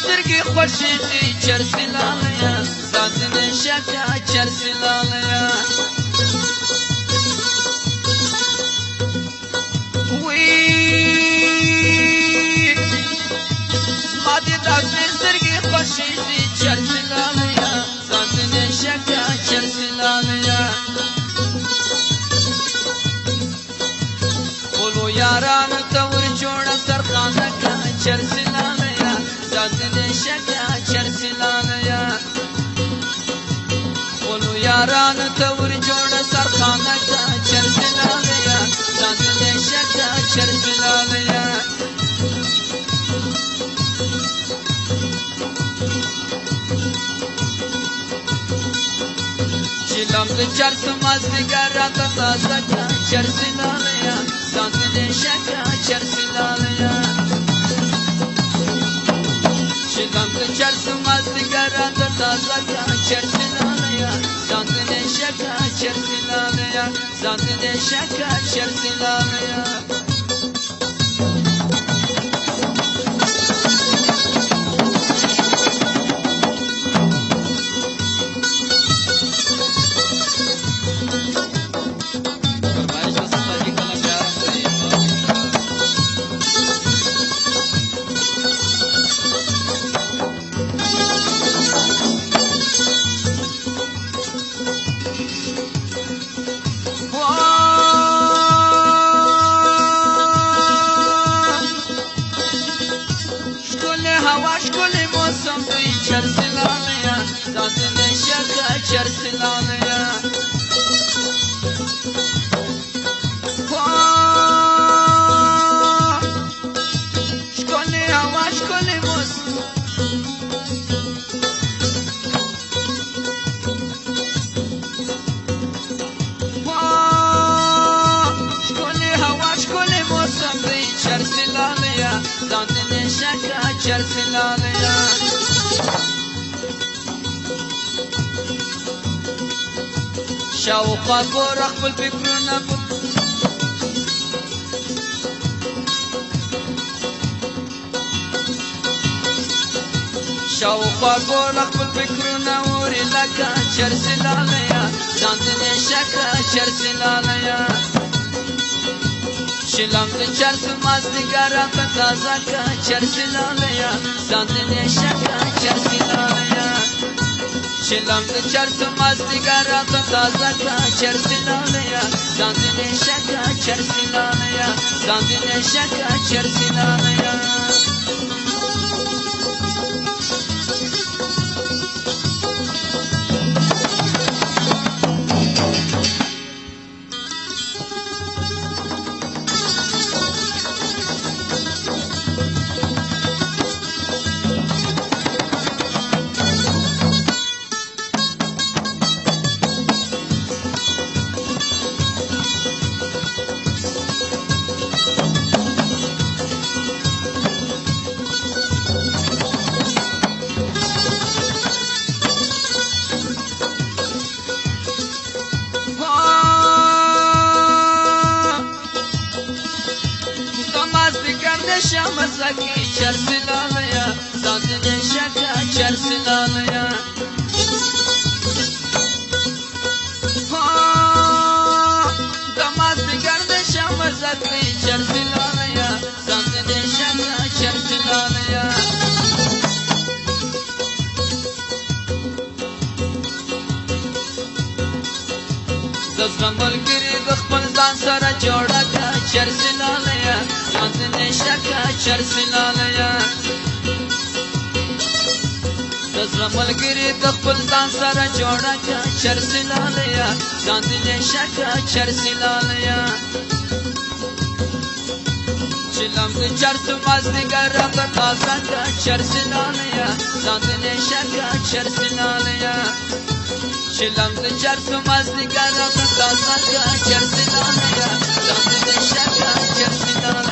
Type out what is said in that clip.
سترګې خوښې دي چرسي لاليه ځان دې نه شکه چرسي لاليه ما دې داسې سترګې خوښې دي چرسي لاليه ځان دې نه شکه چرسي لاليه خپلو یارانو ته ورجوړه سرخانه که چرسي لاليه ځان دې نه شکه چرسي لاليه خپلو یارانو ته ورجوړه سرخانه که چرسي لاليه ځان دې نه شکه چرسي لاليه چلم د چرس مازدیګر راته تازه که چرسي لاليه ځان دې نه شکه چرسي لاليه چلم د چرس مازدیګر راته تازه که چرسي لاليه ځان دې نه شکه چرسي لاليه ځان دې نه شکه چرسي لاليه چرسي لاليه ځان دې نه شکه چرسي لاليه ښکلې هوا ښکلې موسم ښکلې هوا ښکلې موسم دی چرسي لاليه ځان دې نه شکه چرسي لاليه شاوخوا ګوره خپل فکرونه شاوخوا ګوره خپل فکرونه اوري لکه چرسي لاليه ځان دې نه شکه چرسي لاليه شلم د چرس مازدیګر راته تازه که چرسي لاليه ځان دې نه شکه چرسي لاليه چلم د چرس مازدیګر راته تازه که چرسي لاليه ځان دې نه شکه چرسي لاليه ځان دې نه شکه چرسي لاليه شمسکی چرسي لاليه ځان دې نه شکه چرسي لاليه د مازدیګر د شمسکی چرسي لاليه ځان دې نه شکه چرسي لاليه د زړه ملګري د خپل ځان سره جوړه که چرسي لاليه ځان دې نه شکه چرسي لاليه د زړه ملګري د خپل ځان سره جوړه که چرسي لاليه ځان دې نه شکه چرسي لاليه چلم د چرس مازدیګر راته تازه که چرسي لاليه ځان دې نه شکه چرسي لاليه چلم د چرس مازدیګر راته تازه که چرسي لاليه ځان دې نه شکه چرسي لاليه